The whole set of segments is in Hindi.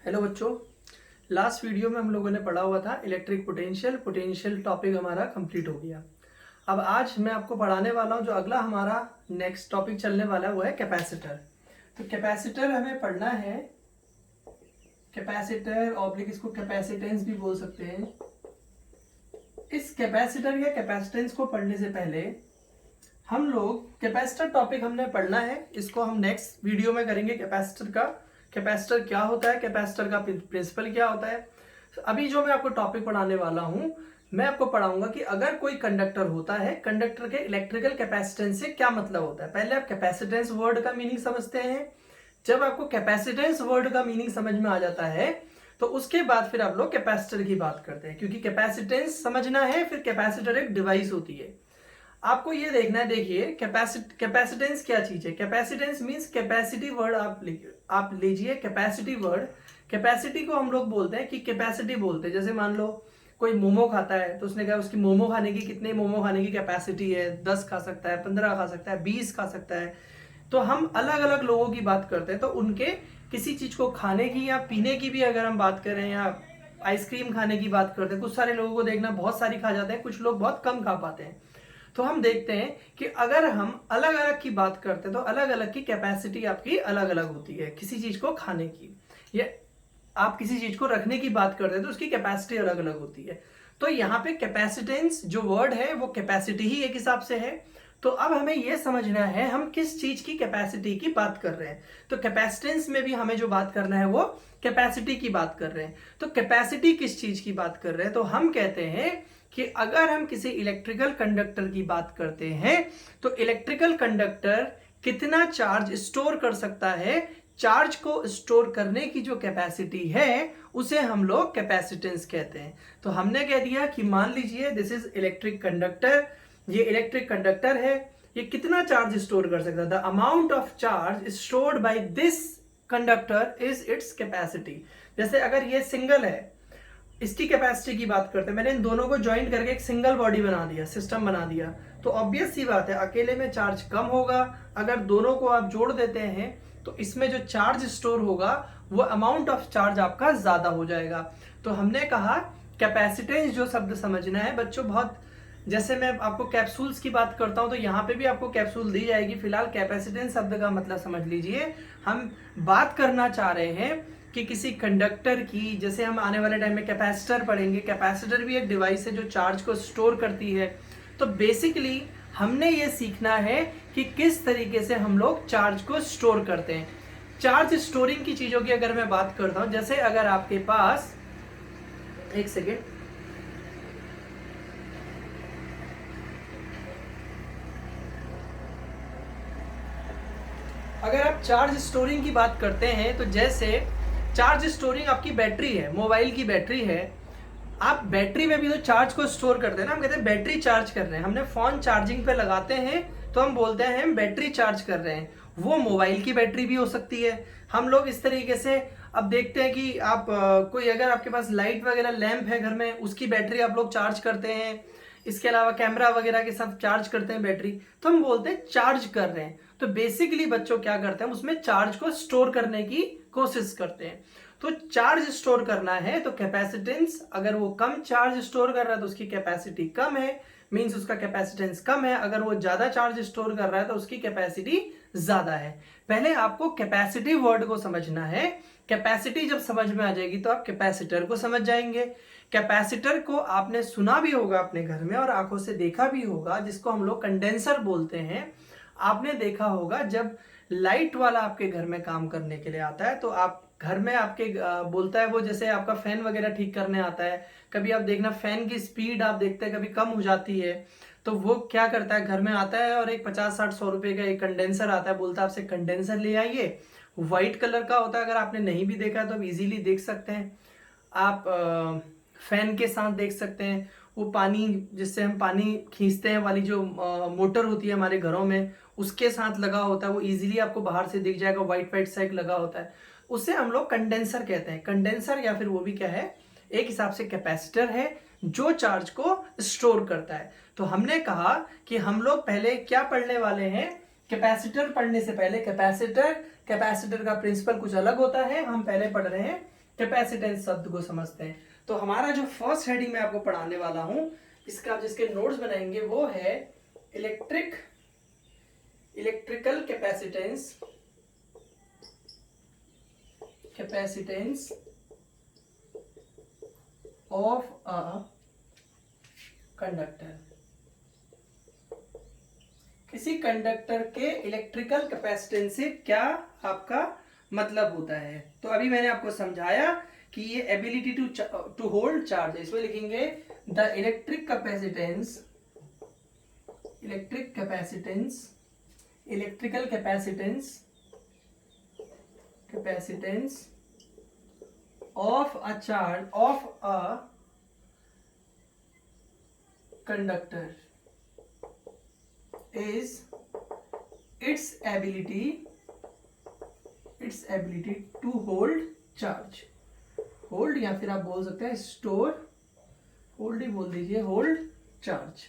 हेलो बच्चों, लास्ट वीडियो में हम लोगों ने पढ़ा हुआ था इलेक्ट्रिक पोटेंशियल टॉपिक हमारा कंप्लीट हो गया। अब आज मैं आपको पढ़ाने वाला हूँ जो अगला हमारा नेक्स्ट टॉपिक चलने वाला है वो है कैपेसिटर। तो कैपेसिटर हमें पढ़ना है, कैपेसिटर ऑब्लिक इसको कैपेसिटेंस भी बोल सकते हैं। इस कैपेसिटर या कैपेसिटेंस को पढ़ने से पहले हम लोग कैपेसिटर टॉपिक हमने पढ़ना है, इसको हम नेक्स्ट वीडियो में करेंगे। कैपेसिटर क्या होता है, कैपेसिटर का प्रिंसिपल क्या होता है। अभी जो मैं आपको टॉपिक पढ़ाने वाला हूं, मैं आपको पढ़ाऊंगा कि अगर कोई कंडक्टर होता है, कंडक्टर के इलेक्ट्रिकल कैपेसिटेंस से क्या मतलब होता है। पहले आप कैपेसिटेंस वर्ड का मीनिंग समझते हैं। जब आपको कैपेसिटेंस वर्ड का मीनिंग समझ में आ जाता है तो उसके बाद फिर आप लोग कैपेसिटर की बात करते हैं, क्योंकि कैपेसिटेंस समझना है, फिर कैपेसिटर एक डिवाइस होती है। आपको ये देखना है, देखिए कैपेसिटेंस क्या चीज है। कैपेसिटेंस मींस कैपेसिटी वर्ड आप लीजिए कैपेसिटी वर्ड। कैपेसिटी को हम लोग बोलते हैं कि कैपेसिटी बोलते हैं, जैसे मान लो कोई मोमो खाता है तो उसने कहा उसकी मोमो खाने की कितने मोमो खाने की कैपेसिटी है, 10 खा सकता है, 15 खा सकता है, 20 खा सकता है। तो हम अलग अलग लोगों की बात करते हैं, तो उनके किसी चीज को खाने की या पीने की भी अगर हम बात करें, या आइसक्रीम खाने की बात करते हैं, कुछ सारे लोगों को देखना बहुत सारी खा जाते हैं, कुछ लोग बहुत कम खा पाते हैं। तो हम देखते हैं कि अगर हम अलग अलग की बात करते हैं तो अलग अलग की कैपेसिटी आपकी अलग अलग होती है। किसी चीज को खाने की या आप किसी चीज को रखने की बात करते हैं तो उसकी कैपेसिटी अलग अलग होती है। तो यहाँ पे कैपेसिटेंस जो वर्ड है वो कैपेसिटी ही एक हिसाब से है। तो अब हमें यह समझना है हम किस चीज की कैपेसिटी की बात कर रहे हैं। तो कैपेसिटेंस में भी हमें जो बात करना है वो कैपेसिटी की बात कर रहे हैं। तो कैपेसिटी किस चीज की बात कर रहे हैं, तो हम कहते हैं कि अगर हम किसी इलेक्ट्रिकल कंडक्टर की बात करते हैं तो इलेक्ट्रिकल कंडक्टर कितना चार्ज स्टोर कर सकता है, चार्ज को स्टोर करने की जो कैपेसिटी है उसे हम लोग कैपेसिटेंस कहते हैं। तो हमने कह दिया कि मान लीजिए दिस इज इलेक्ट्रिक कंडक्टर, ये इलेक्ट्रिक कंडक्टर है, ये कितना चार्ज स्टोर कर सकता है। The amount of charge stored by this conductor is its capacity. जैसे अगर ये सिंगल है, इसकी कैपेसिटी की बात करते हैं, मैंने इन दोनों को ज्वाइंट करके एक सिंगल बॉडी बना दिया, सिस्टम बना दिया, तो ऑब्वियस सी बात है अकेले में चार्ज कम होगा। अगर दोनों को आप जोड़ देते हैं तो इसमें जो चार्ज स्टोर होगा वो अमाउंट ऑफ चार्ज आपका ज्यादा हो जाएगा। तो हमने कहा कैपेसिटेंस जो शब्द समझना है बच्चों, बहुत जैसे मैं आपको कैप्सूल्स की बात करता हूं तो यहाँ पे भी आपको कैप्सूल दी जाएगी। फिलहाल कैपेसिटेंस शब्द का मतलब समझ लीजिए। हम बात करना चाह रहे हैं कि किसी कंडक्टर की, जैसे हम आने वाले टाइम में कैपेसिटर पढ़ेंगे, कैपेसिटर भी एक डिवाइस है जो चार्ज को स्टोर करती है। तो बेसिकली हमने ये सीखना है कि किस तरीके से हम लोग चार्ज को स्टोर करते हैं। चार्ज स्टोरिंग की चीजों की अगर मैं बात करता हूं, जैसे अगर आपके पास एक सेकेंड, अगर आप चार्ज स्टोरिंग की बात करते हैं तो जैसे चार्ज स्टोरिंग आपकी बैटरी है, मोबाइल की बैटरी है, आप बैटरी में भी तो चार्ज को स्टोर करते हैं ना। हम कहते हैं बैटरी चार्ज कर रहे हैं, हमने फोन चार्जिंग पे लगाते हैं तो हम बोलते हैं हम बैटरी चार्ज कर रहे हैं। वो मोबाइल की बैटरी भी हो सकती है। हम लोग इस तरीके से अब देखते हैं कि आप कोई अगर आपके पास लाइट वगैरह लैंप है घर में, उसकी बैटरी आप लोग चार्ज करते हैं। इसके अलावा कैमरा वगैरह के साथ चार्ज करते हैं बैटरी, तो हम बोलते हैं चार्ज कर रहे हैं। तो बेसिकली बच्चों क्या करते हैं, उसमें चार्ज को स्टोर करने की कोशिश करते हैं। तो चार्ज स्टोर करना है तो कैपेसिटेंस, अगर वो कम चार्ज स्टोर कर रहा है तो उसकी कैपेसिटी कम है, मींस उसका कैपेसिटेंस कम है। अगर वो ज्यादा चार्ज स्टोर कर रहा है तो उसकी कैपेसिटी ज्यादा है। पहले आपको कैपेसिटी वर्ड को समझना है। कैपेसिटी जब समझ में आ जाएगी तो आप कैपेसिटर को समझ जाएंगे। कैपेसिटर को आपने सुना भी होगा अपने घर में और आंखों से देखा भी होगा, जिसको हम लोग कंडेंसर बोलते हैं। आपने देखा होगा जब लाइट वाला आपके घर में काम करने के लिए आता है तो आप घर में आपके बोलता है वो, जैसे आपका फैन वगैरह ठीक करने आता है, कभी आप देखना फैन की स्पीड आप देखते हैं कभी कम हो जाती है, तो वो क्या करता है घर में आता है और एक 50-60-100 रुपए का एक कंडेंसर आता है, बोलता है आपसे कंडेंसर ले आइए। व्हाइट कलर का होता है, अगर आपने नहीं भी देखा तो आप इजीली देख सकते हैं। आप फैन के साथ देख सकते हैं वो पानी, जिससे हम पानी खींचते हैं वाली जो मोटर होती है हमारे घरों में, उसके साथ लगा होता है, वो इजीली आपको बाहर से दिख जाएगा, व्हाइट व्हाइट सा एक लगा होता है, उसे हम लोग कंडेंसर कहते हैं। कंडेंसर या फिर वो भी क्या है, एक हिसाब से कैपेसिटर है जो चार्ज को स्टोर करता है। तो हमने कहा कि हम लोग पहले क्या पढ़ने वाले हैं, कैपेसिटर पढ़ने से पहले कैपेसिटर का प्रिंसिपल कुछ अलग होता है। हम पहले पढ़ रहे हैं कैपेसिटेंस शब्द को समझते हैं। तो हमारा जो फर्स्ट हेडिंग मैं आपको पढ़ाने वाला हूं, इसका जिसके नोट्स बनाएंगे वो है electrical capacitance of a conductor. किसी कंडक्टर के इलेक्ट्रिकल कैपेसिटेंस से क्या आपका मतलब होता है। तो अभी मैंने आपको समझाया कि ये एबिलिटी टू होल्ड चार्ज, इसमें लिखेंगे the electrical capacitance of a charge of a conductor is its ability to hold charge, hold या फिर आप बोल सकते हैं स्टोर, होल्ड ही बोल दीजिए, होल्ड चार्ज।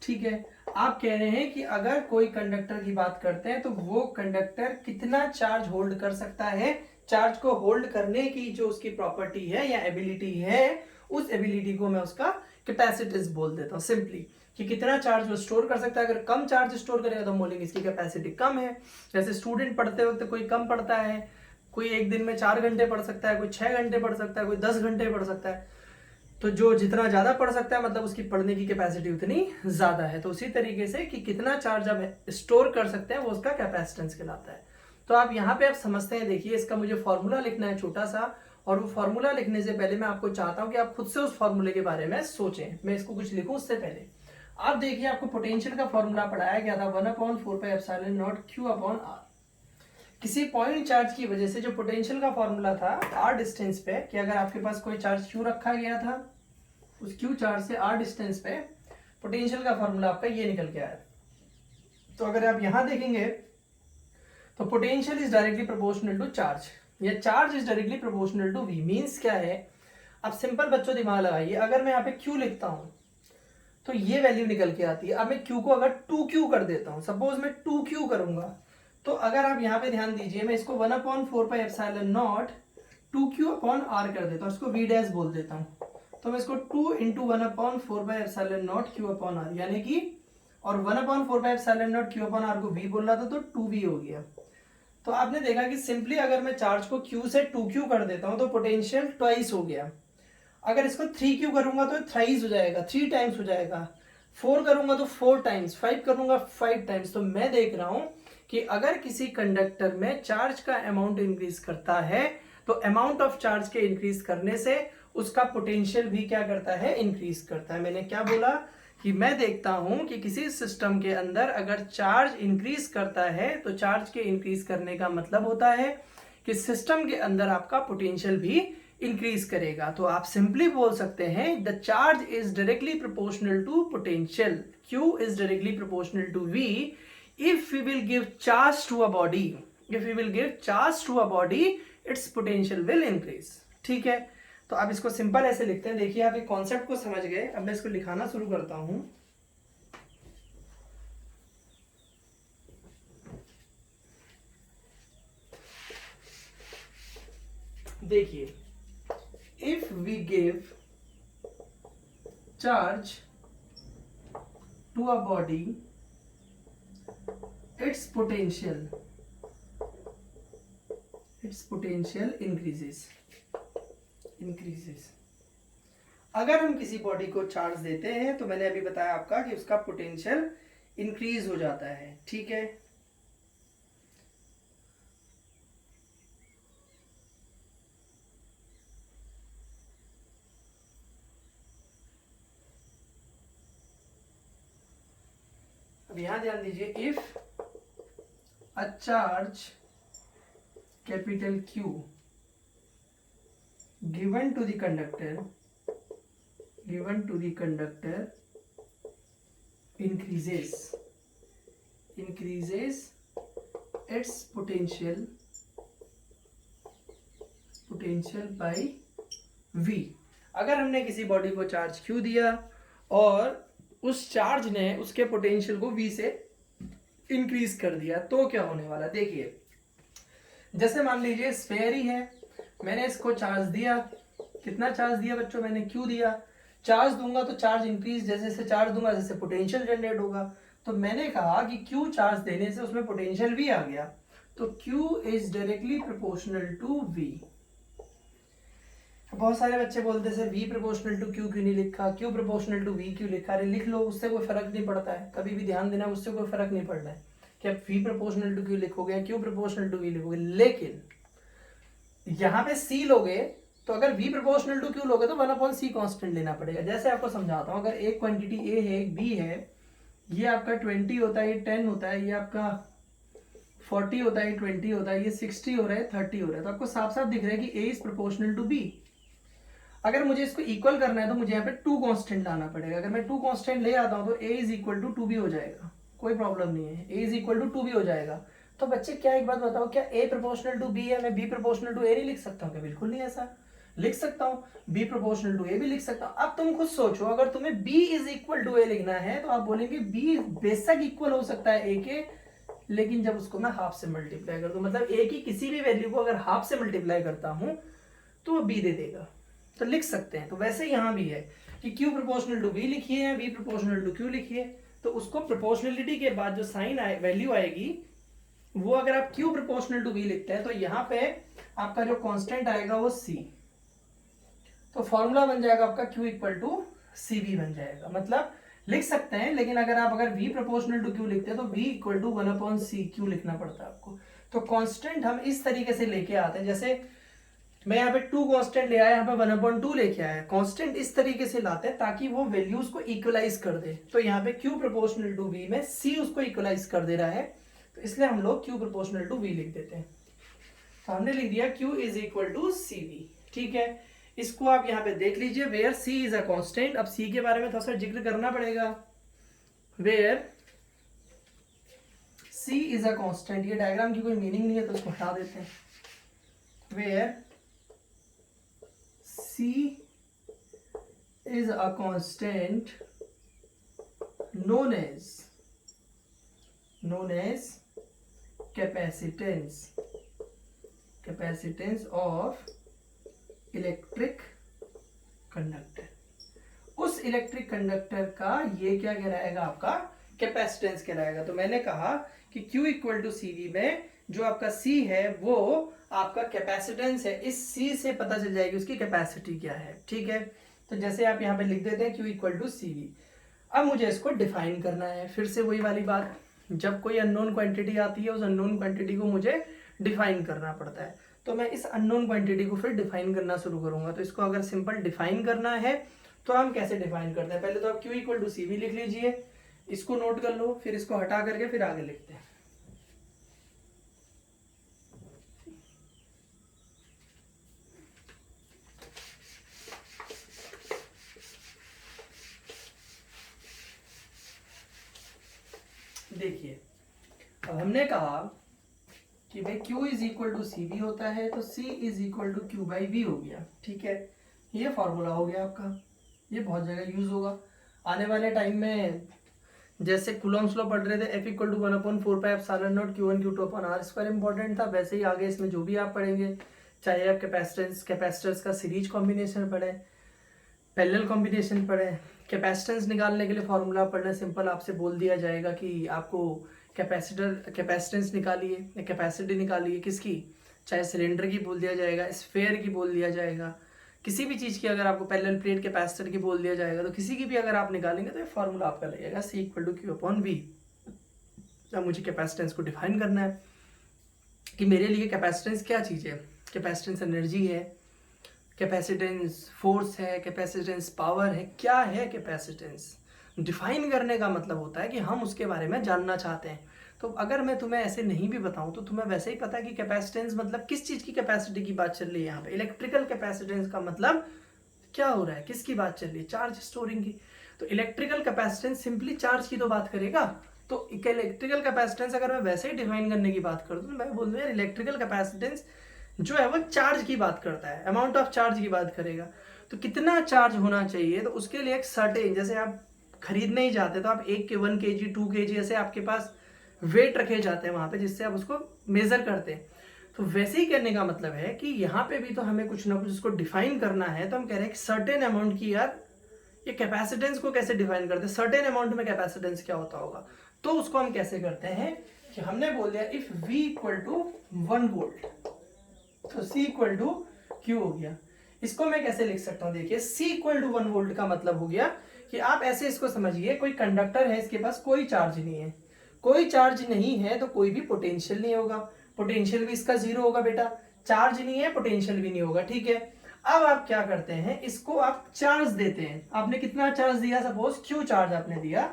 ठीक है, आप कह रहे हैं कि अगर कोई कंडक्टर की बात करते हैं तो वो कंडक्टर कितना चार्ज होल्ड कर सकता है, चार्ज को होल्ड करने की जो उसकी प्रॉपर्टी है या एबिलिटी है, उस एबिलिटी को मैं उसका कैपेसिटेंस बोल देता हूं सिंपली, कि कितना चार्ज वो स्टोर कर सकता है। अगर कम चार्ज स्टोर करेगा तो हम बोलेंगे इसकी कैपेसिटी कम है। जैसे स्टूडेंट पढ़ते वक्त कोई कम पढ़ता है, कोई एक दिन में 4 घंटे पढ़ सकता है, कोई 6 घंटे पढ़ सकता है, कोई 10 घंटे पढ़ सकता है। तो जो जितना ज्यादा पढ़ सकता है मतलब उसकी पढ़ने की कैपेसिटी उतनी ज्यादा है। तो उसी तरीके से कि कितना चार्ज आप स्टोर कर सकते हैं वो उसका कैपेसिटेंस कहलाता है। तो आप यहाँ पे आप समझते हैं, देखिए इसका मुझे फॉर्मूला लिखना है छोटा सा, और वो फॉर्मूला लिखने से पहले मैं आपको चाहता हूं कि आप खुद से उस फॉर्मूले के बारे में सोचें। मैं इसको कुछ लिखूं उससे पहले आप देखिए, आपको पोटेंशियल का फॉर्मूला पढ़ाया गया था 1/4πε0 Q/r। किसी पॉइंट चार्ज की वजह से जो पोटेंशियल का फॉर्मूला था r डिस्टेंस पे, कि अगर आपके पास कोई चार्ज Q रखा गया था, उस Q चार्ज से r डिस्टेंस पे पोटेंशियल का फॉर्मूला आपका ये निकल के आया। तो अगर आप यहां देखेंगे तो potential is directly proportional to charge, या charge is directly proportional to v। Means क्या है, अब सिंपल बच्चों दिमाग लगाइए, अगर मैं यहाँ पे Q लिखता हूं तो ये वैल्यू निकल के आती है। अब मैं Q को अगर 2Q कर देता हूं, सपोज मैं 2Q करूंगा, तो अगर आप यहाँ पे ध्यान दीजिए, मैं इसको 1/4πε0 2Q/r कर देता हूँ, इसको v डैश बोल देता हूँ। तो मैं इसको 2 × 1/4πε0 Q/r यानी कि, और 1/4πε0 Q/r को v बोल रहा था तो 2v हो गया। तो आपने देखा कि सिंपली अगर मैं चार्ज को Q से 2Q कर देता हूं तो पोटेंशियल ट्वाइस हो गया। अगर इसको 3Q करूंगा तो थ्राइस हो जाएगा, 3 टाइम्स हो जाएगा। 4 करूंगा तो 4 टाइम्स, 5 करूंगा 5 टाइम्स। तो मैं देख रहा हूं कि अगर किसी कंडक्टर में चार्ज का अमाउंट इंक्रीज करता है तो अमाउंट ऑफ चार्ज के इंक्रीज करने से उसका पोटेंशियल भी क्या करता है, इंक्रीज करता है। मैंने क्या बोला कि मैं देखता हूं कि किसी सिस्टम के अंदर अगर चार्ज इंक्रीज करता है तो चार्ज के इंक्रीज करने का मतलब होता है कि सिस्टम के अंदर आपका पोटेंशियल भी इंक्रीज करेगा। तो आप सिंपली बोल सकते हैं the charge is directly proportional to potential, Q is directly proportional to V। If we will give charge to a body, its potential will increase. ठीक है, तो आप इसको सिंपल ऐसे लिखते हैं। देखिए आप एक कॉन्सेप्ट को समझ गए, अब मैं इसको लिखाना शुरू करता हूं। देखिए, if we give charge to a body, its potential increases। अगर हम किसी बॉडी को चार्ज देते हैं तो मैंने अभी बताया आपका कि उसका पोटेंशियल इंक्रीज हो जाता है। ठीक है, अब यहां ध्यान दीजिए, if a charge capital Q given to the conductor increases its potential by V। अगर हमने किसी बॉडी को चार्ज Q दिया और उस चार्ज ने उसके पोटेंशियल को V से इंक्रीज कर दिया तो क्या होने वाला, देखिए जैसे मान लीजिए स्फेयर ही है, मैंने इसको चार्ज दिया, कितना चार्ज दिया बच्चों, मैंने क्यू दिया। चार्ज दूंगा तो चार्ज इंक्रीज, जैसे जैसे चार्ज दूंगा जैसे पोटेंशियल जनरेट होगा। तो मैंने कहा कि क्यू चार्ज देने से उसमें पोटेंशियल भी आ गया, तो Q is directly proportional to V. बहुत सारे बच्चे बोलते हैं वी प्रोपोर्शनल टू क्यू क्यों नहीं लिखा, क्यू प्रोपोर्शनल टू वी क्यों लिखा। अरे लिख लो, उससे कोई फर्क नहीं पड़ता है, कभी भी ध्यान देना, उससे कोई फर्क नहीं पड़ता है कि आप वी प्रोपोर्शनल टू क्यू लिखोगे, क्यू प्रोपोर्शनल टू वी लिखोगे। लेकिन यहाँ पे सी लोगे तो अगर v प्रोपोर्शनल टू क्यू लोगे तो 1/c कांस्टेंट लेना पड़ेगा। जैसे आपको समझाता हूँ, अगर एक क्वांटिटी a है, एक b है, ये आपका 20 होता है, ये 10 होता है, ये आपका 40 होता है, ये 20 होता है, ये 60 हो रहा है, 30 हो रहा है, तो आपको साफ साफ दिख रहा है कि a is proportional to b। अगर मुझे इसको इक्वल करना है तो मुझे यहाँ पे 2 कांस्टेंट लाना पड़ेगा। अगर मैं 2 कांस्टेंट ले आता हूँ तो a is equal to 2b हो जाएगा, कोई प्रॉब्लम नहीं है, a is equal to 2b हो जाएगा। तो बच्चे क्या एक बात बताओ, क्या a प्रोपोर्शनल टू b है, मैं b प्रोपोर्शनल टू a नहीं लिख सकता हूँ क्या? बिल्कुल नहीं, ऐसा लिख सकता हूँ, b प्रोपोर्शनल टू a भी लिख सकता हूँ। अब तुम खुद सोचो, अगर तुम्हें b is equal to a लिखना है तो आप बोलेंगे b बेशक इक्वल हो सकता है a के, लेकिन जब उसको मैं हाफ से मल्टीप्लाई कर दूं, मतलब a की किसी भी वैल्यू को अगर हाफ से मल्टीप्लाई करता हूं तो वो b दे देगा, तो लिख सकते हैं। तो वैसे यहां भी है कि q प्रोपोर्शनल टू v लिखिए, v प्रोपोर्शनल टू q लिखिए, तो उसको प्रोपोर्शनलिटी के बाद जो साइन वैल्यू आएगी वो अगर आप q प्रोपोर्शनल टू v लिखते हैं तो यहाँ पे आपका जो कांस्टेंट आएगा वो c, तो फॉर्मूला बन जाएगा आपका q equal to C V बन जाएगा। मतलब लिख सकते हैं, लेकिन अगर v प्रोपोर्शनल टू q लिखते हैं तो v इक्वल टू 1/c लिखना पड़ता है आपको। तो कांस्टेंट हम इस तरीके से लेके आते हैं, जैसे मैं यहाँ पे 2 कांस्टेंट ले आया, यहाँ पे 1/2 लेके आया। कांस्टेंट इस तरीके से लाते हैं ताकि वो वैल्यूज को इक्वलाइज कर दे। तो यहाँ पे q प्रोपोर्शनल टू v में c उसको इक्वलाइज कर दे रहा है, तो इसलिए हम लोग q प्रोपोर्शनल टू v लिख देते हैं। तो हमने लिख दिया q is equal to C V. ठीक है, इसको आप यहाँ पे देख लीजिए, where c is a constant. अब c के बारे में थोड़ा सा जिक्र करना पड़ेगा। Where c is a constant, ये डायग्राम की कोई मीनिंग नहीं है तो इसको हटा देते हैं। Where c is a constant known as capacitance of electric conductor। उस इलेक्ट्रिक कंडक्टर का ये क्या कहलाएगा, आपका कैपेसिटेंस कहलाएगा। तो मैंने कहा कि Q equal to C V में जो आपका C है वो आपका कैपेसिटेंस है, इस C से पता चल जाएगी उसकी कैपेसिटी क्या है। ठीक है, तो जैसे आप यहाँ पे लिख देते हैं Q equal to C V. अब मुझे इसको डिफाइन करना है, फिर से वही वाली बात, जब कोई अननोन क्वांटिटी आती है उस अननोन क्वांटिटी को मुझे डिफाइन करना पड़ता है। तो मैं इस अननोन क्वांटिटी को फिर डिफाइन करना शुरू करूंगा। तो इसको अगर सिंपल डिफाइन करना है तो हम कैसे डिफाइन करते हैं, पहले तो आप Q equal to C V लिख लीजिए, इसको नोट कर लो, फिर इसको हटा करके फिर आगे लिखते हैं। देखिए, अब हमने कहा कि भाई Q is equal to C V होता है, तो C is equal to Q by V हो गया। ठीक है, ये फॉर्मूला हो गया आपका, ये बहुत जगह यूज होगा आने वाले टाइम में। जैसे कूलॉम्स लॉ पढ़ रहे थे, F equal to 1/4 epsilon naught Q1 Q2 upon R square important था, वैसे ही आगे इसमें जो भी आप पढ़ेंगे, चाहे आप कैपेसिटेंस का सीरीज कॉम्बिनेशन पढ़े, पैरेलल कॉम्बिनेशन पढ़े, कैपेसिटेंस निकालने के लिए फॉर्मूला पढ़ना सिंपल आपसे बोल दिया जाएगा कि आपको कैपेसिटेंस निकालिए, कैपेसिटी निकालिए किसकी, चाहे सिलेंडर की बोल दिया जाएगा, स्फेयर की बोल दिया जाएगा, किसी भी चीज़ की अगर आपको पैरेलल प्लेट कैपेसिटर की बोल दिया जाएगा, तो किसी की भी अगर आप निकालेंगे तो ये फॉर्मूला आपका लगेगा C equal to Q upon V. अब मुझे कैपेसिटेंस को डिफाइन करना है कि मेरे लिए कैपेसिटेंस क्या चीज़ है। कैपेसिटेंस एनर्जी है, कैपेसिटेंस फोर्स है, कैपेसिटेंस पावर है, क्या है कैपेसिटेंस। डिफाइन करने का मतलब होता है कि हम उसके बारे में जानना चाहते हैं। तो अगर मैं तुम्हें ऐसे नहीं भी बताऊं तो तुम्हें वैसे ही पता है कि कैपेसिटेंस मतलब किस चीज़ की कैपेसिटी की बात चल रही है। यहाँ पे इलेक्ट्रिकल कैपेसिटेंस का मतलब क्या हो रहा है, किसकी बात चल रही है, चार्ज स्टोरिंग की। तो इलेक्ट्रिकल कैपेसिटेंस सिंपली चार्ज की तो बात करेगा। तो इलेक्ट्रिकल कैपेसिटेंस अगर मैं वैसे ही डिफाइन करने की बात करूँ तो मैं बोल दूँ यार इलेक्ट्रिकल कैपेसिटेंस जो है वो चार्ज की बात करता है, अमाउंट ऑफ चार्ज की बात करेगा। तो कितना चार्ज होना चाहिए, तो उसके लिए एक सर्टेन, जैसे आप खरीदने ही जाते तो आप 1 kg 2 kg ऐसे आपके पास वेट रखे जाते हैं वहाँ पे, जिससे आप उसको मेजर करते हैं। तो वैसे ही करने का मतलब है कि यहाँ पे भी तो हमें कुछ ना कुछ इसको डिफाइन करना है। तो हम कह रहे हैं कि सर्टेन अमाउंट की, यार ये कैपेसिटेंस को कैसे डिफाइन करते हैं, सर्टेन अमाउंट में कैपेसिटेंस क्या होता होगा। तो उसको हम कैसे करते हैं कि हमने बोल दिया if V equal to 1 volt तो C इक्वल टू Q हो गया। इसको मैं कैसे लिख सकता हूँ, देखिए C इक्वल टू 1 वोल्ट का मतलब हो गया कि आप ऐसे इसको समझिए, कोई कंडक्टर है, इसके पास कोई चार्ज नहीं है, कोई चार्ज नहीं है तो कोई भी पोटेंशियल नहीं होगा, पोटेंशियल भी इसका जीरो होगा बेटा, चार्ज नहीं है पोटेंशियल भी नहीं होगा, ठीक है। अब आप क्या करते हैं, इसको आप चार्ज देते हैं, आपने कितना चार्ज दिया, सपोज Q चार्ज आपने दिया,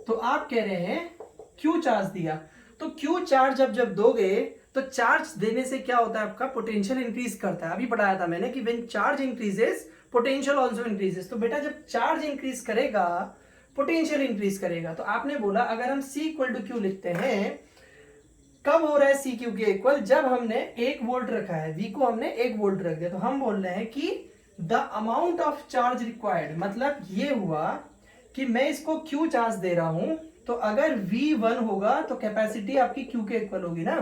तो आप कह रहे हैं Q चार्ज दिया, तो Q चार्ज जब दोगे तो चार्ज देने से क्या होता है, आपका पोटेंशियल इंक्रीज करता है। अभी पढ़ाया था मैंने कि when charge increases potential also increases. तो बेटा जब चार्ज इंक्रीज करेगा पोटेंशियल इंक्रीज करेगा। तो आपने बोला अगर हम C इक्वल टू Q लिखते हैं, कब हो रहा है C Q के इक्वल, जब हमने 1 वोल्ट रखा है, V को हमने 1 वोल्ट रख दिया, तो हम बोल रहे हैं कि the amount of charge required, मतलब ये हुआ कि मैं इसको Q चार्ज दे रहा हूं, तो अगर V 1 होगा तो कैपेसिटी आपकी Q के इक्वल होगी ना।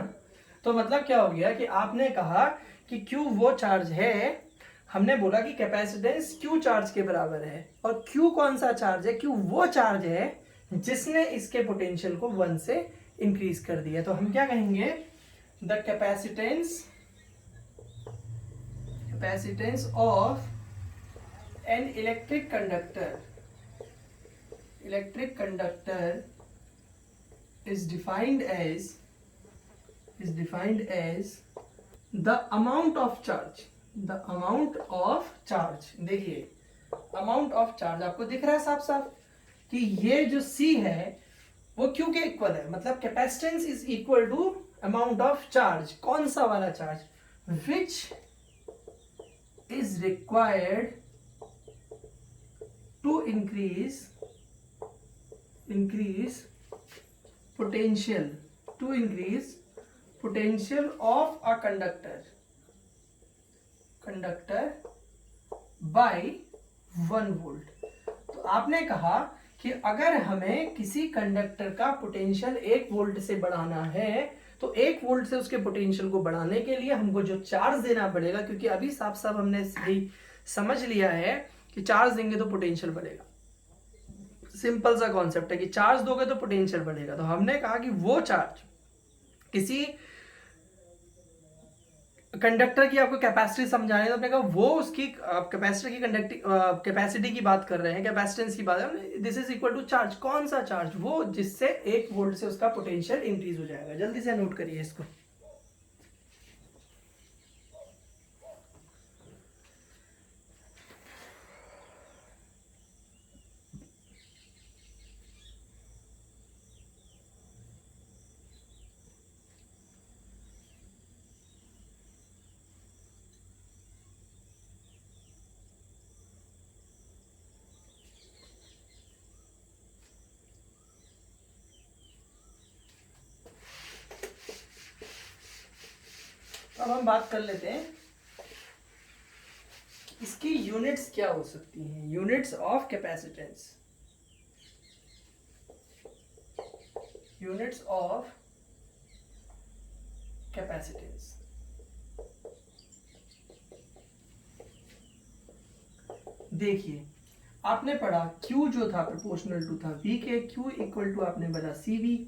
तो मतलब क्या हो गया कि आपने कहा कि Q वो चार्ज है, हमने बोला कि कैपेसिटेंस Q चार्ज के बराबर है, और Q कौन सा चार्ज है, Q वो चार्ज है जिसने इसके पोटेंशियल को 1 से इंक्रीज कर दिया। तो हम क्या कहेंगे, the capacitance of an electric conductor is defined as the amount of charge, देखिए amount of charge आपको दिख रहा है साफ साफ कि ये जो C है वो Q के इक्वल है, मतलब capacitance is equal to amount of charge, कौन सा वाला charge, which is required to increase potential of a conductor by 1 volt. तो आपने कहा कि अगर हमें किसी कंडक्टर का पोटेंशियल 1 वोल्ट से बढ़ाना है, तो 1 वोल्ट से उसके पोटेंशियल को बढ़ाने के लिए हमको जो चार्ज देना पड़ेगा, क्योंकि अभी साफ साफ हमने सही समझ लिया है कि चार्ज देंगे तो पोटेंशियल बढ़ेगा, सिंपल सा कॉन्सेप्ट है कि चार्ज दोगे तो पोटेंशियल बढ़ेगा। तो हमने कहा कि वो चार्ज किसी कंडक्टर की आपको कैपेसिटी समझाने, तो आपने कहा वो उसकी कैपेसिटी की कैपेसिटी की बात कर रहे हैं, कैपेसिटेंस की बात है, this is equal to charge, कौन सा चार्ज, वो जिससे 1 वोल्ट से उसका पोटेंशियल इंक्रीज हो जाएगा। जल्दी से नोट करिए इसको। अब हम बात कर लेते हैं इसकी यूनिट्स क्या हो सकती हैं, units of capacitance, units of capacitance. देखिए आपने पढ़ा Q जो था प्रोपोर्शनल टू था V के, Q इक्वल टू आपने बोला CV,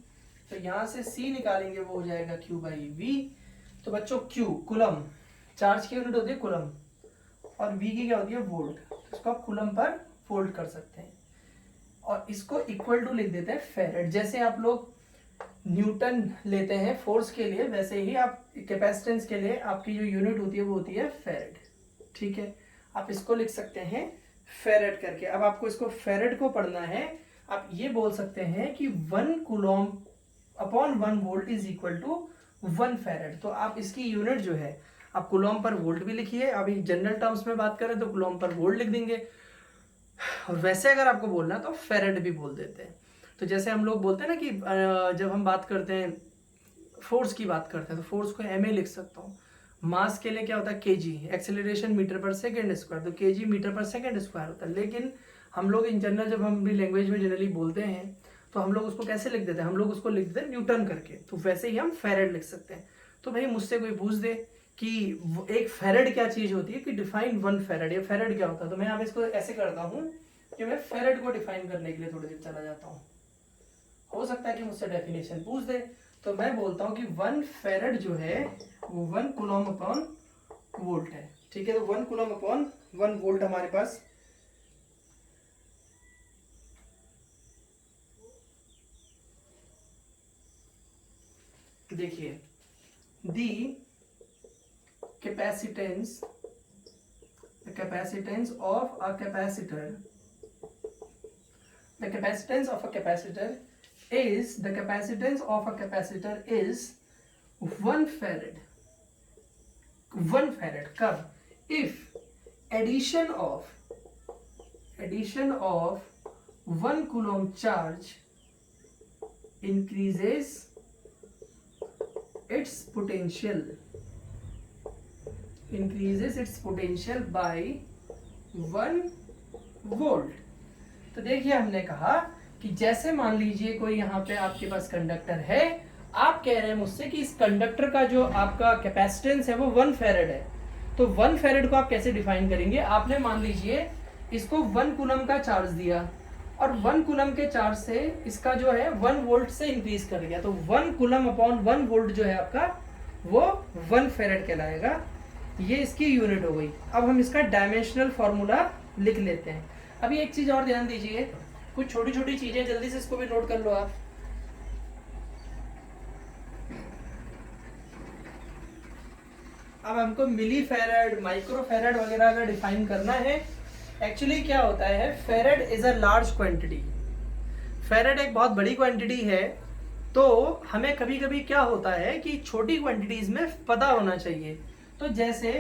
तो यहां से C निकालेंगे वो हो जाएगा Q बाई V। तो बच्चों Q कुलम, चार्ज की यूनिट होती है कुलम, और V की क्या होती है वोल्ट, तो इसको आप कुलम पर फोल्ड कर सकते हैं, और इसको इक्वल टू लिख देते हैं फेरेड। जैसे आप लोग न्यूटन लेते हैं फोर्स के लिए, वैसे ही आप कैपेसिटेंस के लिए आपकी जो यूनिट होती है वो होती है फेरेड, ठीक है। आप इसको लिख सकते हैं फेरेड करके। अब आपको इसको फेरेड को पढ़ना है, आप ये बोल सकते हैं कि 1 coulomb upon 1 volt is equal to 1 farad. तो आप इसकी यूनिट जो है आप कूलम पर वोल्ट भी लिखिए, अभी जनरल टर्म्स में बात करें तो कूलम पर वोल्ट लिख देंगे, और वैसे अगर आपको बोलना तो फेरेड भी बोल देते हैं। तो जैसे हम लोग बोलते हैं ना कि जब हम बात करते हैं फोर्स की बात करते हैं तो फोर्स को MA लिख सकता हूँ, मास के लिए क्या होता है kg, एक्सेलरेशन मीटर पर सेकेंड स्क्वायर, तो kg मीटर पर सेकेंड स्क्वायर होता है। लेकिन हम लोग इन जनरल जब हम अपनी लैंग्वेज में जनरली बोलते हैं तो हम लोग उसको कैसे लिख देते हैं, हम लोग उसको लिख देते हैं न्यूटन करके, तो वैसे ही हम फेरेड लिख सकते हैं। तो भाई मुझसे कोई पूछ दे कि एक फेरेड क्या चीज होती है, कि डिफाइन 1 फेरेड, या फेरेड क्या होता है, तो मैं अब इसको ऐसे करता हूँ कि मैं फेरेड को डिफाइन करने के लिए थोड़ी देर चला जाता हूँ। हो सकता है कि मुझसे डेफिनेशन पूछ दे, तो मैं बोलता हूँ कि 1 फेरेड जो है वो 1 कूलम अपॉन वोल्ट है। ठीक है, तो 1 कूलम अपॉन 1 वोल्ट हमारे पास। देखिए, दी capacitance of a capacitor, the capacitance of a capacitor is, the capacitance of a capacitor is 1 farad. 1 farad कब? If addition of 1 coulomb charge increases its potential by 1 volt. तो देखिए, हमने कहा कि जैसे मान लीजिए कोई यहाँ पे आपके पास कंडक्टर है, आप कह रहे हैं मुझसे कि इस कंडक्टर का जो आपका कैपेसिटेंस है वो 1 फेरेड है, तो 1 फेरेड को आप कैसे डिफाइन करेंगे? आपने मान लीजिए इसको 1 कूलम का चार्ज दिया और 1 कूलम के चार्ज से इसका जो है 1 वोल्ट से इंक्रीज कर गया, तो 1 कूलम अपॉन 1 वोल्ट जो है आपका वो 1 फेरेड कहलाएगा। ये इसकी यूनिट हो गई। अब हम इसका डायमेंशनल फॉर्मूला लिख लेते हैं। अभी एक चीज और ध्यान दीजिए, कुछ छोटी छोटी चीजें जल्दी से इसको भी नोट कर लो आप। अब हमको मिली फेरेड, माइक्रो फेरेड वगैरह अगर डिफाइन करना है, एक्चुअली क्या होता है, फेरेड इज अ लार्ज क्वांटिटी। फेरेड एक बहुत बड़ी क्वांटिटी है, तो हमें कभी कभी क्या होता है कि छोटी क्वांटिटीज में पता होना चाहिए। तो जैसे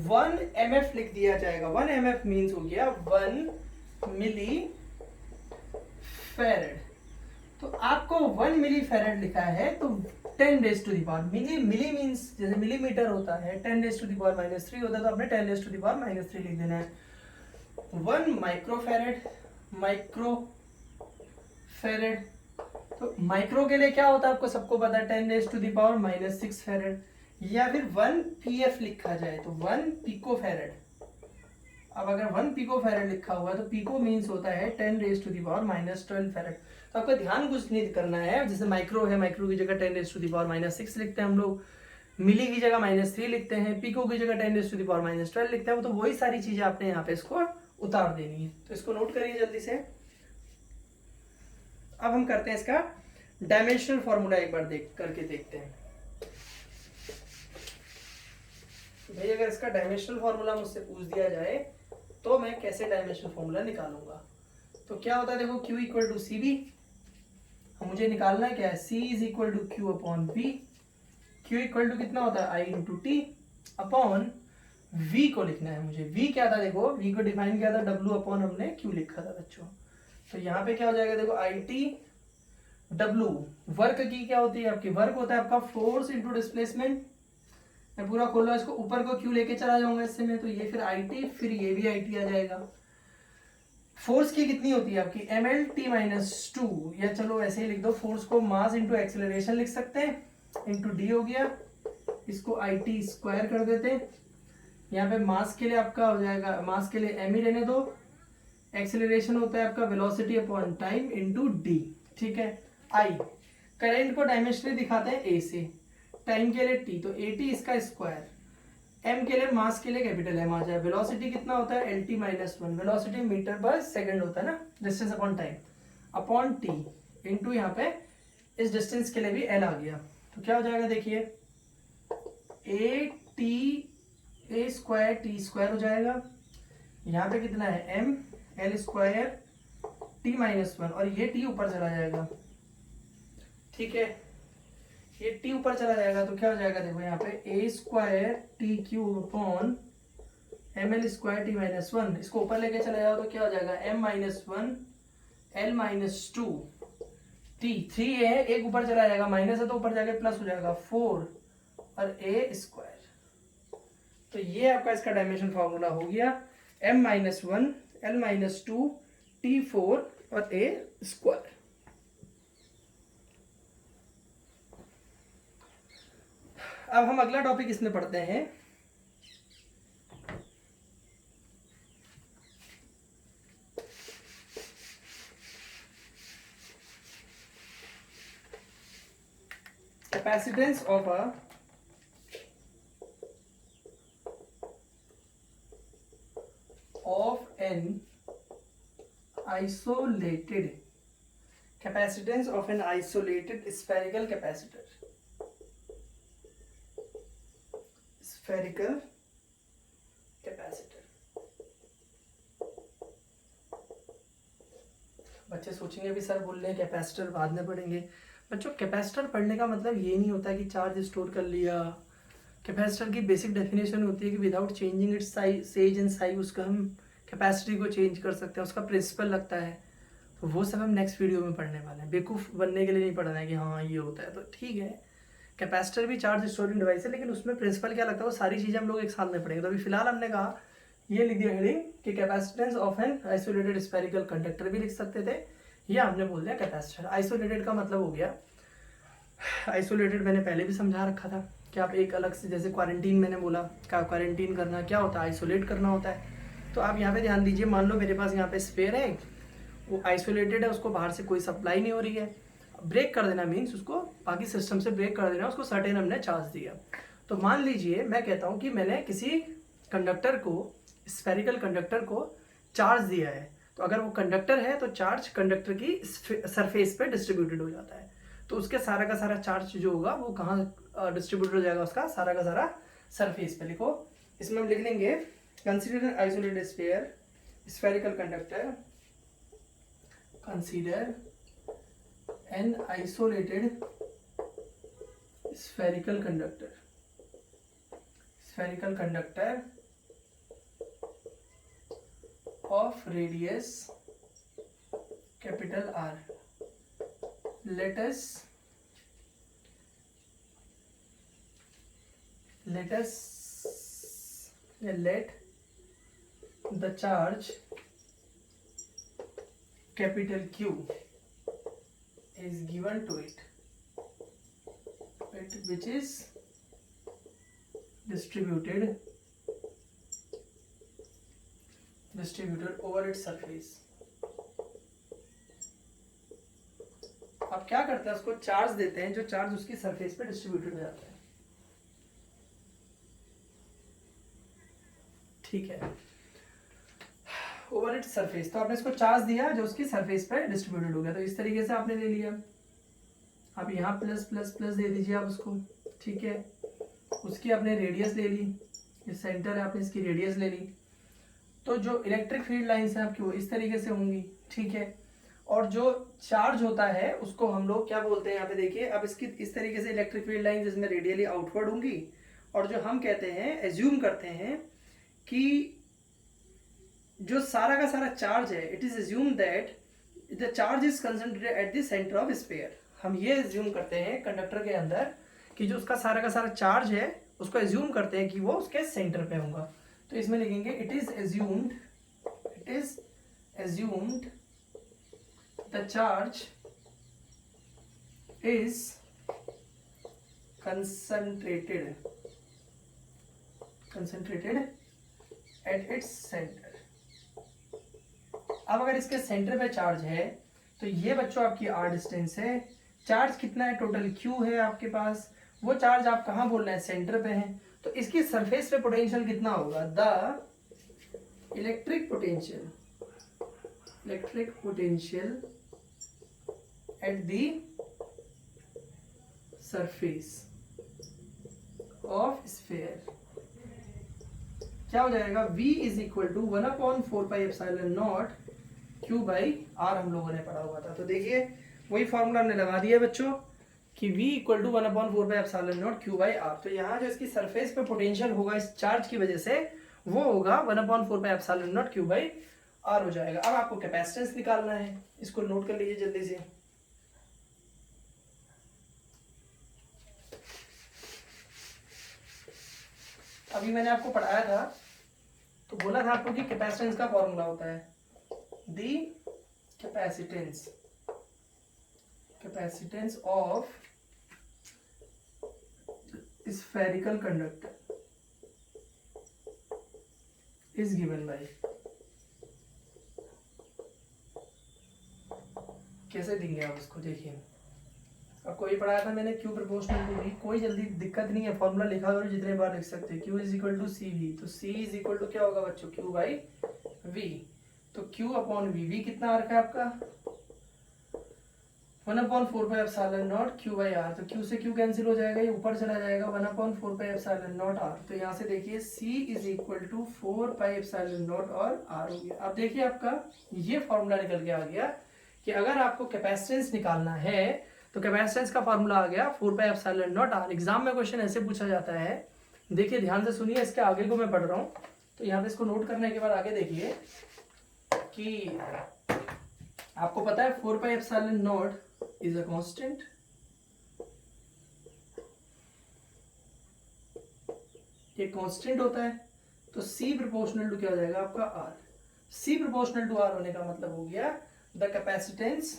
1 mf लिख दिया जाएगा। 1 mf मीन्स हो गया 1 मिली फेरेड। तो आपको 1 मिली फेरेड लिखा है, तो 10 raise to the power, milli means जैसे मिलीमीटर होता है, 10 रेज टू द पावर -3 होता है, तो आपने 10 रेज टू द पावर -3 लिख देना है। 1 माइक्रो फेरेड, तो माइक्रो के लिए क्या होता है आपको सबको पता है, 10 रेज टू द पावर -6 फेरेड। या फिर 1 pf लिखा जाए तो 1 पिको फेरेड। अब अगर 1 पिको फेरेड लिखा हुआ है तो पिको मीन्स होता है 10 रेज टू द पावर -12 फेरेड। तो आपको ध्यान कुछ नहीं करना है, जैसे माइक्रो है, माइक्रो की जगह 10 रेज टू द पावर -6 लिखते हैं हम लोग, मिली की जगह -3 लिखते हैं, पिको की जगह 10 रेज टू द पावर -12 लिखते हैं। तो वही सारी चीजें आपने यहाँ पे इसको उतार देनी है, तो इसको नोट करिए जल्दी से। अब हम करते हैं इसका डायमेंशनल फॉर्मूला, एक बार करके देखते हैं। भाई अगर इसका डायमेंशनल फॉर्मूला मुझसे पूछ दिया जाए तो मैं कैसे डायमेंशनल फॉर्मूला निकालूंगा? तो क्या होता है, देखो Q equal to C V, मुझे निकालना है क्या है, C is equal to Q upon V. Q equal to कितना होता है, I into T upon V को लिखना है मुझे। V क्या था, देखो V को डिफाइन किया था W अपॉन हमने Q लिखा था बच्चों। तो यहाँ पे क्या हो जाएगा, देखो आई टी W, वर्क की क्या होती है आपकी, वर्क होता है आपका फोर्स इंटू डिस्प्लेसमेंट। मैं पूरा खोल रहा हूं इसको, ऊपर को क्यू लेके चला जाऊंगा इससे मैं, तो ये फिर आई टी, फिर ये भी आई टी आ जाएगा। फोर्स की कितनी होती है आपकी, एम एल टी -2, या चलो ऐसे ही लिख दो, फोर्स को मास इंटू एक्सेलरेशन लिख सकते हैं, इंटू डी हो गया, इसको आई टी स्क्वायर कर देते हैं। यहाँ पे मास के लिए आपका हो जाएगा, मास के लिए एम ही रहने दो, एक्सेलरेशन होता है आपका velocity upon time into D. ठीक है, आई करंट को डायमेंशनली दिखाते हैं ए से, टाइम के लिए टी, तो ए टी इसका स्क्वायर, एम के लिए मास के लिए कैपिटल एम आ जाए, वेलोसिटी कितना होता है एल टी -1, वेलोसिटी मीटर पर सेकंड होता है ना, distance upon time upon T into यहाँ पे इस डिस्टेंस के लिए भी एल आ गया। तो क्या हो जाएगा, देखिए A T A square T square हो जाएगा, यहाँ पे कितना है एम एल स्क्वायर टी -1, और ये टी ऊपर चला जाएगा। ठीक है, ये टी ऊपर चला जाएगा तो क्या हो जाएगा, देखो यहाँ पे A square T cube upon M L square T -1, इसको ऊपर लेके चला जाओ तो क्या हो जाएगा m -1 l -2 t, 3 है, एक ऊपर चला जाएगा, माइनस है तो ऊपर जाके प्लस हो जाएगा 4 और a स्क्वायर। तो ये आपका इसका डायमेंशन फॉर्मूला हो गया, m -1 l -2 t 4 और a स्क्वायर। अब हम अगला टॉपिक इसमें पढ़ते हैं, capacitance of an isolated capacitance of an isolated spherical capacitor. Spherical capacitor. बच्चे सोचेंगे भी सर बोल रहे हैं कैपेसिटर बाद में पढ़ेंगे। बच्चों कैपेसिटर पढ़ने का मतलब ये नहीं होता कि चार्ज स्टोर कर लिया। कैपेसिटर की बेसिक डेफिनेशन होती है कि without changing it's says and size उसका हम कैपेसिटी को चेंज कर सकते हैं, उसका प्रिंसिपल लगता है। तो वो सब हम नेक्स्ट वीडियो में पढ़ने वाले हैं। बेवकूफ़ बनने के लिए नहीं पढ़ना है कि हाँ ये होता है। तो ठीक है, कैपेसिटर भी चार्ज स्टोरिंग डिवाइस है, लेकिन उसमें प्रिंसिपल क्या लगता है वो सारी चीज़ें हम लोग एक साथ में पढ़ेंगे। तो अभी फिलहाल हमने कहा ये लिख दिया हेडिंग कि capacitance of an isolated spherical conductor भी लिख सकते थे, या हमने बोल दिया कैपेसिटर। आइसोलेटेड का मतलब हो गया, आइसोलेटेड मैंने पहले भी समझा रखा था कि आप एक अलग से, जैसे क्वारंटीन मैंने बोला, क्या क्वारंटीन करना क्या होता है, आइसोलेट करना होता है। तो आप यहाँ पे ध्यान दीजिए, मान लो मेरे पास यहाँ पे स्फेयर है, वो आइसोलेटेड है, उसको बाहर से कोई सप्लाई नहीं हो रही है। ब्रेक कर देना मीन्स उसको बाकी सिस्टम से ब्रेक कर देना, उसको सर्टेन हमने चार्ज दिया। तो मान लीजिए मैं कहता हूँ कि मैंने किसी कंडक्टर को, स्फेरिकल कंडक्टर को चार्ज दिया है। तो अगर वो कंडक्टर है तो चार्ज कंडक्टर की सरफेस पे डिस्ट्रीब्यूटेड हो जाता है। तो उसके सारा का सारा चार्ज जो होगा वो कहाँ डिस्ट्रीब्यूट हो जाएगा, उसका सारा का सारा सरफेस पे। लिखो, इसमें हम लिख लेंगे consider an isolated sphere spherical conductor, consider an isolated spherical conductor, spherical conductor of radius capital R. Let the charge capital Q is given to it, which is distributed over its surface. अब क्या करते हैं, उसको चार्ज देते हैं, जो चार्ज उसकी सरफेस पे डिस्ट्रीब्यूटेड हो जाता है। ठीक है, ओवर इट्स सरफेस। तो आपने इसको चार्ज दिया जो उसकी सरफेस पे डिस्ट्रीब्यूटेड हो गया। तो इस तरीके से आपने ले लिया। अब यहाँ प्लस प्लस प्लस दे दीजिए आप उसको। ठीक है, उसकी आपने रेडियस ले ली, ये सेंटर है, आपने इसकी रेडियस ले ली। तो जो इलेक्ट्रिक फील्ड लाइंस हैं आपकी वो इस तरीके से होंगी। ठीक है, और जो चार्ज होता है उसको हम लोग क्या बोलते हैं, यहाँ पे देखिए। अब इसकी इस तरीके से इलेक्ट्रिक फील्ड लाइन जिसमें रेडियली आउटवर्ड होंगी, और जो हम कहते हैं, एज्यूम करते हैं कि जो सारा का सारा चार्ज है, it is assume that the charge is concentrated at the centre of sphere. हम ये एज्यूम करते हैं कंडक्टर के अंदर कि जो उसका सारा का सारा चार्ज है उसको एज्यूम करते हैं कि वो उसके सेंटर पे होगा। तो इसमें लिखेंगे it is assumed the charge is concentrated at its centre. अब अगर इसके सेंटर पे चार्ज है तो ये बच्चों आपकी आर डिस्टेंस है। चार्ज कितना है, टोटल क्यू है आपके पास। वो चार्ज आप कहाँ बोल रहे हैं, सेंटर पे है। तो इसकी सरफेस पे पोटेंशियल कितना होगा, the electric potential at the surface of sphere क्या हो जाएगा, V is equal to 1/4πε0 Q by R हम लोगों ने पढ़ा हुआ था। तो देखिए वही फॉर्मूला हमने लगा दिया बच्चों कि V equal to 1/4πε0 Q by R। तो यहाँ जो इसकी सरफेस पे पोटेंशियल होगा इस चार्ज की वजह से, वो होगा 1/4πε0 Q बाई R हो जाएगा। अब आपको कैपेसिटेंस निकालना है, इसको नोट कर लीजिए जल्दी से। अभी मैंने आपको पढ़ाया था तो बोला था आपको कि कैपेसिटेंस का फॉर्मूला होता है the capacitance of spherical conductor is given by, कैसे देंगे आप उसको, देखिए आपको ये पढ़ाया था मैंने, Q प्रोपोर्शनल टू V, कोई जल्दी दिक्कत नहीं है, फॉर्मूला लिखा करो जितने बार लिख सकते हैं, Q is equal to C V, तो C इज इक्वल टू क्या होगा बच्चों, Q बाई V, तो Q अपॉन V, V कितना आ रखा है आपका 1/4πε0 Q बाई R, तो Q से Q कैंसिल हो जाएगा, ये ऊपर चला जाएगा 1/4πε0 R, तो यहाँ से देखिए C इज इक्वल टू 4πε0 और R हो गया। अब देखिए आपका ये फॉर्मूला निकल के आ गया कि अगर आपको कैपेसिटेंस निकालना है तो कैपेसिटेंस का फॉर्मूला आ गया 4πε0 R। एग्जाम में क्वेश्चन ऐसे पूछा जाता है, देखिए ध्यान से सुनिए, इसके आगे को मैं पढ़ रहा हूँ, तो यहाँ पे इसको नोट करने के बाद आगे देखिए कि आपको पता है 4πε0 is a constant, ये कांस्टेंट होता है, तो C प्रोपोर्शनल टू क्या हो जाएगा आपका R। C proportional to R होने का मतलब हो गया the capacitance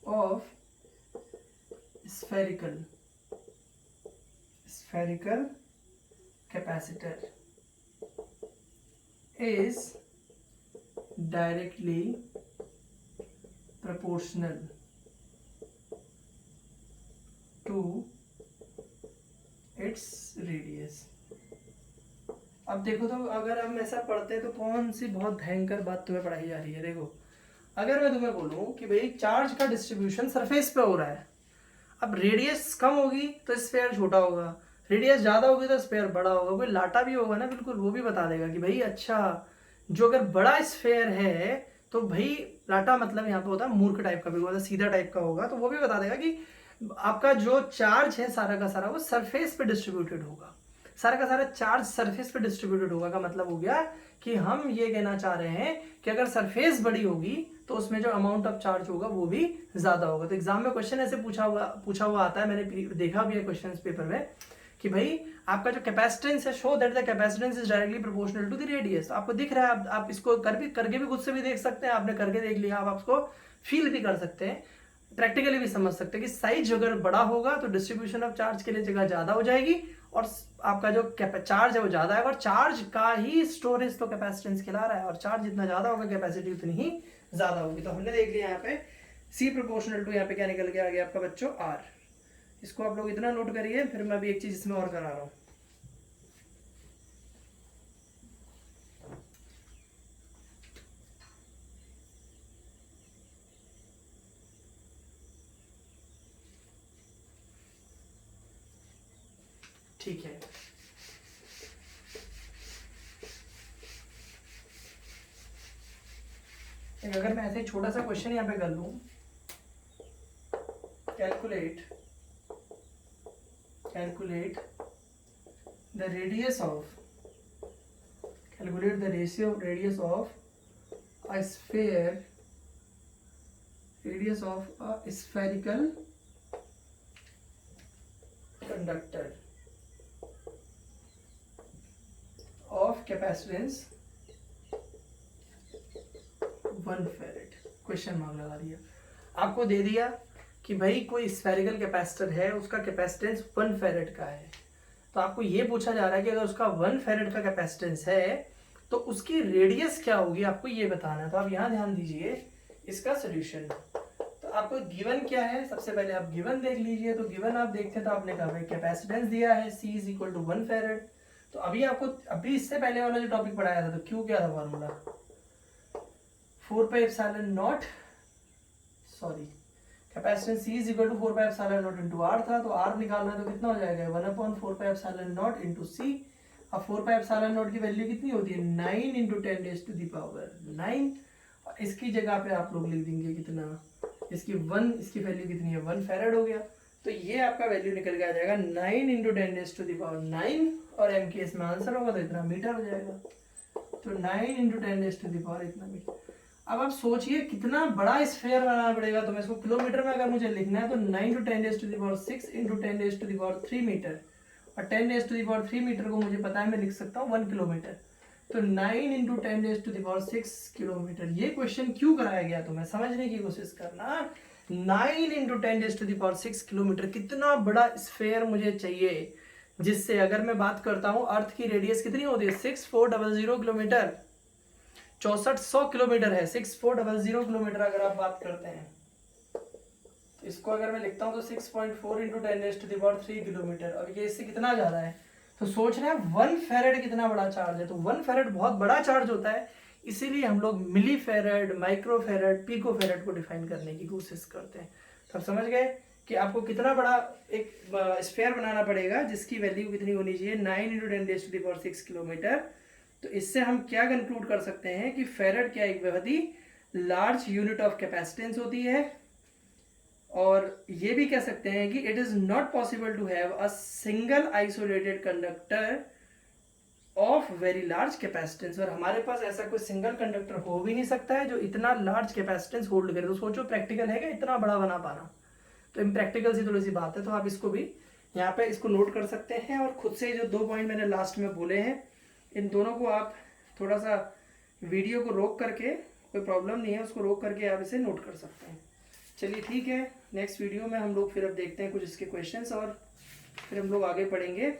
of spherical capacitor is directly proportional to its radius। अब देखो तो अगर हम ऐसा पढ़ते हैं तो कौन सी बहुत भयंकर बात तुम्हें पढ़ाई जा रही है। देखो अगर मैं तुम्हें बोलूं कि भाई चार्ज का डिस्ट्रीब्यूशन सरफेस पे हो रहा है, अब रेडियस कम होगी तो स्फीयर छोटा होगा, रेडियस ज़्यादा होगी तो स्फीयर बड़ा होगा, कोई लाटा भी होगा ना बिल्कुल वो भी बता देगा कि भाई अच्छा जो अगर बड़ा स्फीयर है तो भाई लाटा मतलब यहाँ पे होता है मूर्ख टाइप का भी होगा, सीधा टाइप का होगा, तो वो भी बता देगा कि आपका जो चार्ज है सारा का सारा वो सरफेस पे डिस्ट्रीब्यूटेड होगा, सारा का सारा चार्ज सरफेस पे डिस्ट्रीब्यूटेड होगा का मतलब हो गया कि हम ये कहना चाह रहे हैं कि अगर सरफेस बड़ी होगी तो उसमें जो अमाउंट ऑफ चार्ज होगा वो भी ज्यादा होगा। तो एग्जाम में क्वेश्चन ऐसे पूछा हुआ आता है, मैंने देखा भी है क्वेश्चन पेपर में कि भाई आपका जो कैपेसिटेंस है show that the capacitance is directly proportional to the radius. आपको दिख रहा है, आप इसको करके भी खुद से भी देख सकते हैं, आपने करके देख लिया, आप उसको फील भी कर सकते हैं, प्रैक्टिकली भी समझ सकते हैं कि साइज अगर बड़ा होगा तो डिस्ट्रीब्यूशन ऑफ चार्ज के लिए जगह ज्यादा हो जाएगी और आपका जो चार्ज है वो ज्यादा है, और चार्ज का ही स्टोरेज तो कैपेसिटेंस खिला रहा है, और चार्ज जितना ज्यादा होगा कैपेसिटी उतनी ही ज्यादा होगी। तो हमने देख लिया यहाँ पे C प्रोपोर्शनल टू, यहाँ पे क्या निकल के आ गया आपका बच्चों R। इसको आप लोग इतना नोट करिए, फिर मैं भी एक चीज इसमें और करा रहा हूँ। ठीक है, अगर मैं ऐसे छोटा सा क्वेश्चन यहाँ पे कर लूं, calculate the radius of radius of a sphere, radius of a spherical conductor of capacitance 1 farad। Question mark लगा दिया, आपको दे दिया कि भाई कोई स्फेरिकल कैपेसिटर है, उसका कैपेसिटेंस 1 फैरेड का है, तो आपको ये पूछा जा रहा है कि अगर उसका 1 फैरेड का कैपेसिटेंस है तो उसकी रेडियस क्या होगी, आपको ये बताना है। तो आप यहाँ ध्यान दीजिए इसका सोल्यूशन। तो आपको गिवन क्या है, सबसे पहले आप गिवन देख लीजिए। तो गिवन आप देखते हैं तो आपने कहा भाई कैपेसिटेंस दिया है C is equal to 1 farad. तो अभी इससे पहले वाला जो टॉपिक पढ़ाया था तो Q क्या था फॉर्मूला, 4πε0, sorry capacitance C is equal to 4πε0 into R था, तो R निकालना है तो कितना हो जाएगा 1/4πε0 इंटू C। अब 4πε0 की वैल्यू कितनी होती है 9 इंटू 10⁻⁹। और इसकी जगह पे आप लोग लिख देंगे कितना, इसकी वैल्यू कितनी है 1 फैरेड हो गया। तो ये आपका वैल्यू निकल के आ जाएगा 9 इंटू 10⁻⁹, और M के इसमें आंसर होगा तो इतना मीटर हो जाएगा। तो 9 इंटू 10⁻⁴ इतना मीटर। अब आप सोचिए कितना बड़ा स्फीयर बनाना पड़ेगा, तो मैं इसको किलोमीटर में अगर मुझे लिखना है तो 9 टू 10⁻6 इंटू 10⁻3 मीटर, और 10⁻3 मीटर को मुझे पता है मैं लिख सकता हूँ 1 किलोमीटर। तो 9 इंटू 10⁻⁶ किलोमीटर। ये क्वेश्चन क्यों कराया गया तुम्हें समझने की कोशिश करना। 9 इंटू 10⁻⁶ किलोमीटर, कितना बड़ा स्फेयर मुझे चाहिए, जिससे अगर मैं बात करता हूं अर्थ की रेडियस कितनी होती है 6400 किलोमीटर, 6400 किलोमीटर है 6400 किलोमीटर। अगर आप बात करते हैं तो इसको अगर मैं लिखता हूं तो 6.4 इंटू 10⁻³ किलोमीटर। अब ये इससे कितना ज्यादा है, तो सोच रहे हैं 1 फेरेड कितना बड़ा चार्ज है, तो 1 फेरेड बहुत बड़ा चार्ज होता है, इसीलिए हम लोग मिली फेरेड, माइक्रो फेरेड, पिको फेरेड को डिफाइन करने की कोशिश करते हैं। तो आप समझ गए कि आपको कितना बड़ा एक स्फेयर बनाना पड़ेगा जिसकी वैल्यू कितनी होनी चाहिए 9 इंटू 10⁻⁶ किलोमीटर। तो इससे हम क्या कंक्लूड कर सकते हैं कि फेरेड क्या एक बहुत ही लार्ज यूनिट ऑफ कैपेसिटेंस होती है, और ये भी कह सकते हैं कि it is not possible to have a single isolated conductor of very large capacitance. और हमारे पास ऐसा कोई सिंगल कंडक्टर हो भी नहीं सकता है जो इतना लार्ज कैपेसिटेंस होल्ड करे। तो सोचो प्रैक्टिकल है क्या इतना बड़ा बना पाना, तो इम्प्रैक्टिकल सी थोड़ी सी बात है। तो आप इसको भी यहाँ पे इसको नोट कर सकते हैं, और खुद से जो 2 पॉइंट मैंने लास्ट में बोले हैं इन दोनों को आप थोड़ा सा वीडियो को रोक करके, कोई प्रॉब्लम नहीं है, उसको रोक करके आप इसे नोट कर सकते हैं। चलिए ठीक है, नेक्स्ट वीडियो में हम लोग फिर अब देखते हैं कुछ इसके क्वेश्चंस, और फिर हम लोग आगे पढ़ेंगे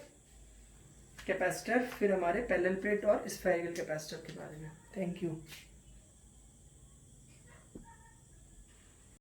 कैपेसिटर, फिर हमारे पैरेलल प्लेट और स्फेरिकल कैपेसिटर के बारे में। Thank you.